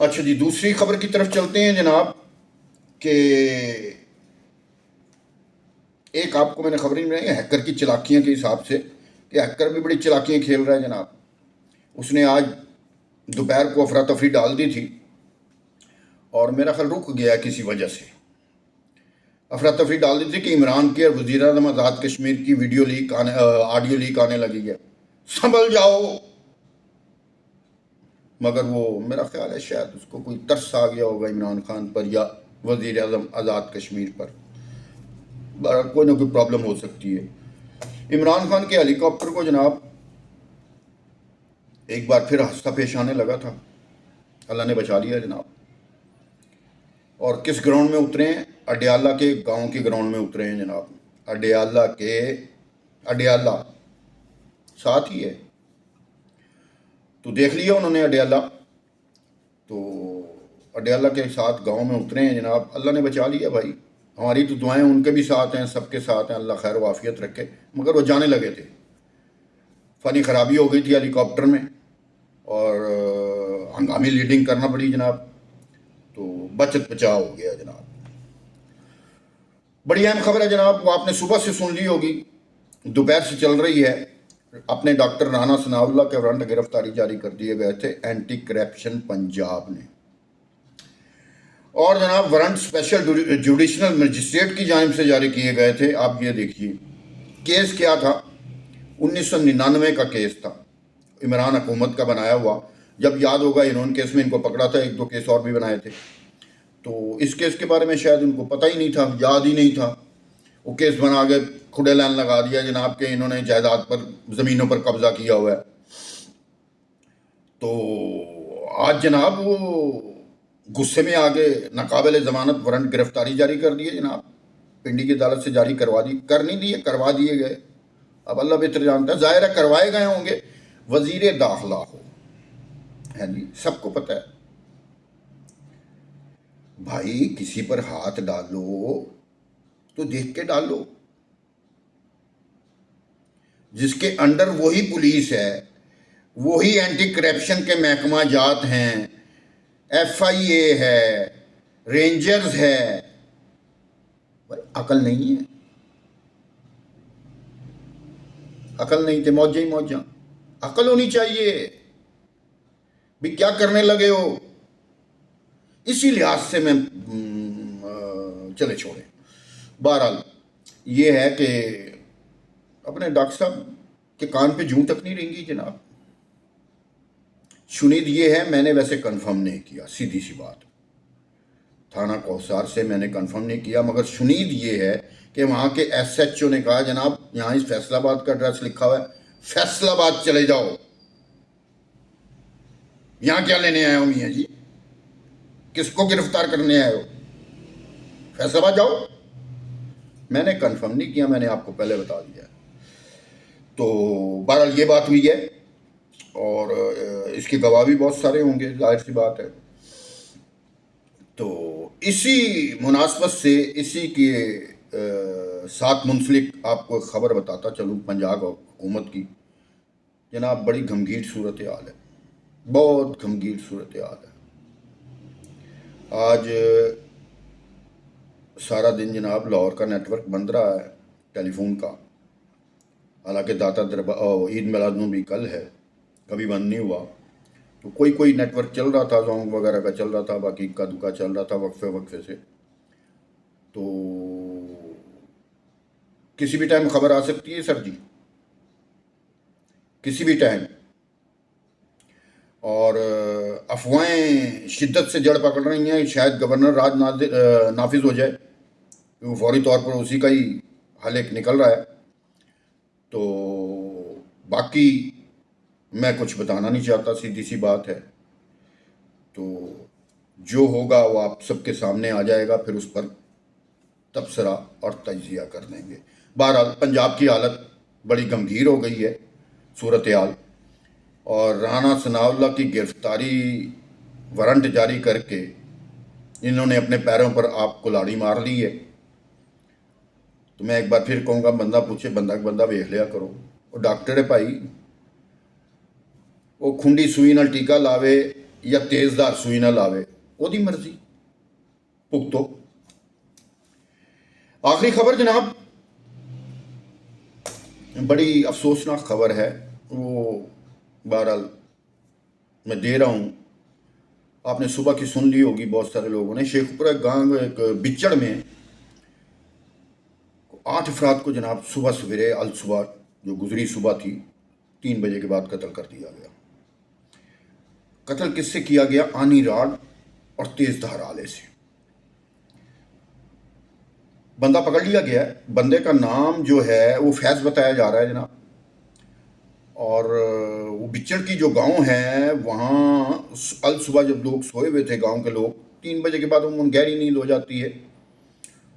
اچھا جی، دوسری خبر کی طرف چلتے ہیں جناب کہ ایک آپ کو میں نے خبر نہیں بنائی ہیکر کی چلاکیاں کے حساب سے کہ ہیکر بھی بڑی چلاکیاں کھیل رہا ہے جناب. اس نے آج دوپہر کو افراتفری ڈال دی تھی اور میرا خیال رک گیا کسی وجہ سے. افراتفری ڈال دی تھی کہ عمران کی اور وزیر اعظم آزاد کشمیر کی ویڈیو لیک آڈیو لیک آنے لگی ہے، سنبھل جاؤ. مگر وہ میرا خیال ہے شاید اس کو کوئی ترس آ گیا ہوگا عمران خان پر یا وزیر اعظم آزاد کشمیر پر. کوئی نہ کوئی پرابلم ہو سکتی ہے. عمران خان کے ہیلی کاپٹر کو جناب ایک بار پھر حادثہ پیش آنے لگا تھا، اللہ نے بچا لیا جناب. اور کس گراؤنڈ میں اترے ہیں؟ اڈیالہ کے گاؤں کے گراؤنڈ میں اترے ہیں جناب. اڈیالہ ساتھ ہی ہے تو دیکھ لیا انہوں نے اڈیالہ، تو اڈیالہ کے ساتھ گاؤں میں اترے ہیں جناب. اللہ نے بچا لیا بھائی. ہماری تو دعائیں ان کے بھی ساتھ ہیں، سب کے ساتھ ہیں، اللہ خیر و عافیت رکھے. مگر وہ جانے لگے تھے، فنی خرابی ہو گئی تھی ہیلی کاپٹر میں اور ہنگامی لیڈنگ کرنا پڑی جناب، تو بچت بچا ہو گیا جناب. بڑی اہم خبر ہے جناب، وہ آپ نے صبح سے سن لی ہوگی، دوپہر سے چل رہی ہے. اپنے ڈاکٹر رانا ثناء اللہ کے وارنٹ گرفتاری جاری کر دیے گئے تھے اینٹی کرپشن پنجاب نے. اور جناب وارنٹ اسپیشل جوڈیشنل مجسٹریٹ کی جانب سے جاری کیے گئے تھے. آپ یہ دیکھیے کیس کیا تھا، 1999 کا کیس تھا، عمران حکومت کا بنایا ہوا. جب یاد ہوگا انہوں کیس میں ان کو پکڑا تھا، ایک دو کیس اور بھی بنائے تھے، تو اس کیس کے بارے میں شاید ان کو پتہ ہی نہیں تھا، یاد ہی نہیں تھا. وہ کیس بنا کے کھڑے لائن لگا دیا جناب کہ انہوں نے جائیداد پر زمینوں پر قبضہ کیا ہوا ہے. تو آج جناب وہ غصے میں آگے ناقابل ضمانت وارنٹ گرفتاری جاری کر دیے جناب، پنڈی کی عدالت سے جاری کروا دی، کر نہیں دیے، کروا دیے گئے. اب اللہ بہتر جانتا ہے، ظاہر ہے کروائے گئے ہوں گے. وزیر داخلہ ہو ہے جی، سب کو پتہ ہے بھائی، کسی پر ہاتھ ڈالو تو دیکھ کے ڈالو. جس کے انڈر وہی پولیس ہے، وہی اینٹی کرپشن کے محکمہ جات ہیں، ایف آئی اے ہے، رینجرز ہے. عقل نہیں ہے، عقل نہیں تھے موجہ ہی موجہ. عقل ہونی چاہیے بھی، کیا کرنے لگے ہو. اسی لحاظ سے میں چلے چھوڑے. بہرحال یہ ہے کہ اپنے ڈاکٹر صاحب کے کان پہ جوں تک نہیں رہیں گی جناب. شنید یہ ہے، میں نے ویسے کنفرم نہیں کیا، سیدھی سی بات، تھانہ کوثر سے میں نے کنفرم نہیں کیا، مگر شنید یہ ہے کہ وہاں کے ایس ایچ او نے کہا جناب یہاں اس فیصل آباد کا ایڈریس لکھا ہوا ہے، فیصل آباد چلے جاؤ. یہاں کیا لینے آئے ہو میاں جی؟ کس کو گرفتار کرنے آئے ہو؟ فیصل آباد جاؤ. میں نے کنفرم نہیں کیا، میں نے آپ کو پہلے بتا دیا. تو بہرحال یہ بات ہوئی ہے اور اس کے گواہ بھی بہت سارے ہوں گے، ظاہر سی بات ہے. تو اسی مناسبت سے اسی کے ساتھ منسلک آپ کو خبر بتاتا چلوں پنجاب حکومت کی. جناب بڑی گھمگیر صورتحال ہے، بہت گھمگیر صورتحال ہے. آج سارا دن جناب لاہور کا نیٹ ورک بند رہا ہے ٹیلی فون کا، حالانکہ داتا عید میلاد بھی کل ہے، کبھی بند نہیں ہوا. تو کوئی نیٹ ورک چل رہا تھا، زونگ وغیرہ کا چل رہا تھا، باقی کا دکا چل رہا تھا وقفے سے. تو کسی بھی ٹائم خبر آ سکتی ہے سر جی، کسی بھی ٹائم. اور افواہیں شدت سے جڑ پکڑ رہی ہیں، شاید گورنر راج نافذ ہو جائے، کیونکہ فوری طور پر اسی کا ہی حل ایک نکل رہا ہے. تو باقی میں کچھ بتانا نہیں چاہتا، سیدھی سی بات ہے. تو جو ہوگا وہ آپ سب کے سامنے آ جائے گا، پھر اس پر تبصرہ اور تجزیہ کر دیں گے. بہرحال پنجاب کی حالت بڑی گمبھیر ہو گئی ہے صورتحال، اور رانا ثناء اللہ کی گرفتاری وارنٹ جاری کر کے انہوں نے اپنے پیروں پر آپ کو لاڑی مار لی ہے. تو میں ایک بار پھر کہوں گا، بندہ پوچھے بندہ ویخ لیا کرو. وہ ڈاکٹر ہے بھائی، وہ کھنڈی سوئی نال ٹیکا لاوے یا تیزدار سوئی نہ لاوے، وہ دی مرضی پکتو۔ آخری خبر جناب بڑی افسوسناک خبر ہے، وہ بہرحال میں دے رہا ہوں، آپ نے صبح کی سن لی ہوگی بہت سارے لوگوں نے۔ شیخ پورہ گاؤں ایک بچڑ میں 8 افراد کو جناب صبح سویرے الصبح جو گزری صبح تھی 3 بجے کے بعد قتل کر دیا گیا۔ قتل کس سے کیا گیا؟ آنی راڈ اور تیز دھار آلے سے۔ بندہ پکڑ لیا گیا ہے، بندے کا نام جو ہے وہ فیض بتایا جا رہا ہے جناب، اور وہ بچڑ کی جو گاؤں ہے وہاں الصبح جب لوگ سوئے ہوئے تھے، گاؤں کے لوگ 3 بجے کے بعد ان گہری نیند ہو جاتی ہے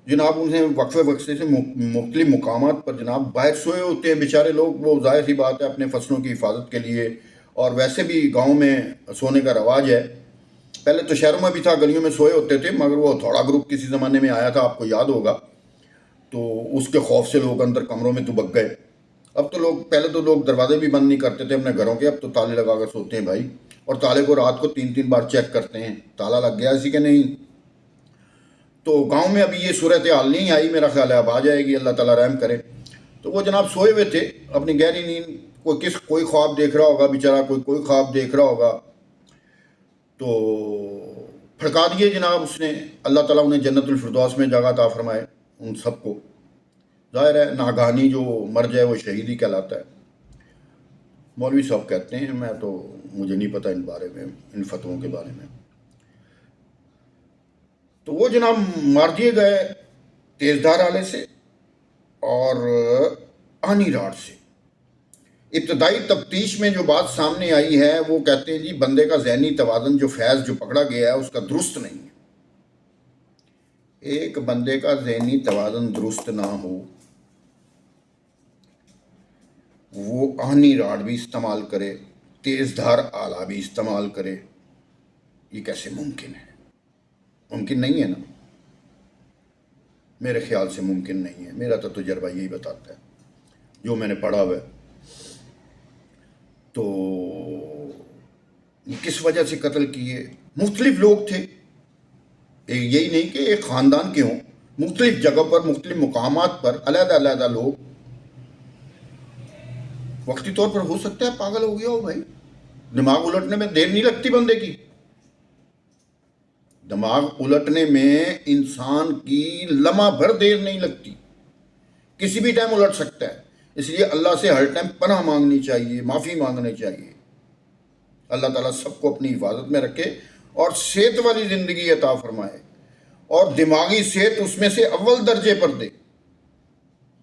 جناب، انہیں وقفے وقفے سے مختلف مقامات پر جناب باہر سوئے ہوتے ہیں بیچارے لوگ، وہ ظاہر سی بات ہے اپنے فصلوں کی حفاظت کے لیے، اور ویسے بھی گاؤں میں سونے کا رواج ہے، پہلے تو شہروں میں بھی تھا، گلیوں میں سوئے ہوتے تھے، مگر وہ تھوڑا گروپ کسی زمانے میں آیا تھا، آپ کو یاد ہوگا، تو اس کے خوف سے لوگ اندر کمروں میں دبک گئے۔ اب تو لوگ، پہلے تو لوگ دروازے بھی بند نہیں کرتے تھے اپنے گھروں کے، اب تو تالے لگا کر سوتے ہیں بھائی، اور تالے کو رات کو 3 بار چیک کرتے ہیں تالا لگ گیا اسی کے نہیں۔ تو گاؤں میں ابھی یہ صورتحال نہیں آئی، میرا خیال ہے اب آ جائے گی، اللہ تعالیٰ رحم کرے۔ تو وہ جناب سوئے ہوئے تھے اپنی گہری نیند، کوئی خواب دیکھ رہا ہوگا بیچارہ، کوئی خواب دیکھ رہا ہوگا، تو پھڑکا دیے جناب اس نے، اللہ تعالیٰ انہیں جنت الفردوس میں جگہ عطا فرمائے ان سب کو۔ ظاہر ہے ناگہانی جو مر جائے وہ شہید ہی کہلاتا ہے، مولوی صاحب کہتے ہیں، میں تو مجھے نہیں پتہ ان بارے میں، ان فتووں کے بارے میں۔ تو وہ جناب مار دیے گئے تیز دھار آلے سے اور آنی راڈ سے۔ ابتدائی تفتیش میں جو بات سامنے آئی ہے وہ کہتے ہیں جی بندے کا ذہنی توازن جو فیض جو پکڑا گیا ہے اس کا درست نہیں ہے۔ ایک بندے کا ذہنی توازن درست نہ ہو، وہ آنی راڈ بھی استعمال کرے، تیز دھار آلہ بھی استعمال کرے، یہ کیسے ممکن ہے؟ ممکن نہیں ہے نا، میرے خیال سے ممکن نہیں ہے، میرا تو تجربہ یہی بتاتا ہے جو میں نے پڑھا ہوا ہے۔ تو کس وجہ سے قتل کیے؟ مختلف لوگ تھے، یہی نہیں کہ ایک خاندان کے ہوں، مختلف جگہ پر، مختلف مقامات پر علیحدہ علیحدہ لوگ۔ وقتی طور پر ہو سکتا ہے پاگل ہو گیا ہو بھائی، دماغ الٹنے میں دیر نہیں لگتی بندے کی، دماغ الٹنے میں انسان کی لمحہ بھر دیر نہیں لگتی، کسی بھی ٹائم الٹ سکتا ہے، اس لیے اللہ سے ہر ٹائم پناہ مانگنی چاہیے، معافی مانگنی چاہیے۔ اللہ تعالیٰ سب کو اپنی حفاظت میں رکھے اور صحت والی زندگی عطا فرمائے، اور دماغی صحت اس میں سے اول درجے پر دے۔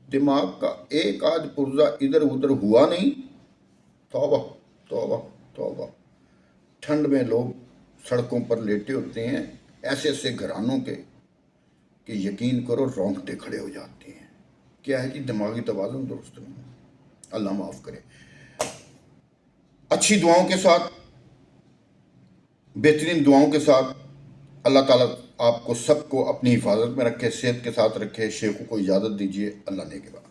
دماغ کا ایک آدھ پرزہ ادھر ادھر ہوا نہیں، توبہ توبہ توبہ۔ ٹھنڈ میں لوگ سڑکوں پر لیٹے ہوتے ہیں ایسے ایسے گھرانوں کے کہ یقین کرو رونگٹے کھڑے ہو جاتے ہیں۔ کیا ہے کہ دماغی توازن درست نہیں، اللہ معاف کرے۔ اچھی دعاؤں کے ساتھ، بہترین دعاؤں کے ساتھ اللہ تعالیٰ آپ کو سب کو اپنی حفاظت میں رکھے، صحت کے ساتھ رکھے۔ شیخوں کو اجازت دیجیے، اللہ نے کے بعد۔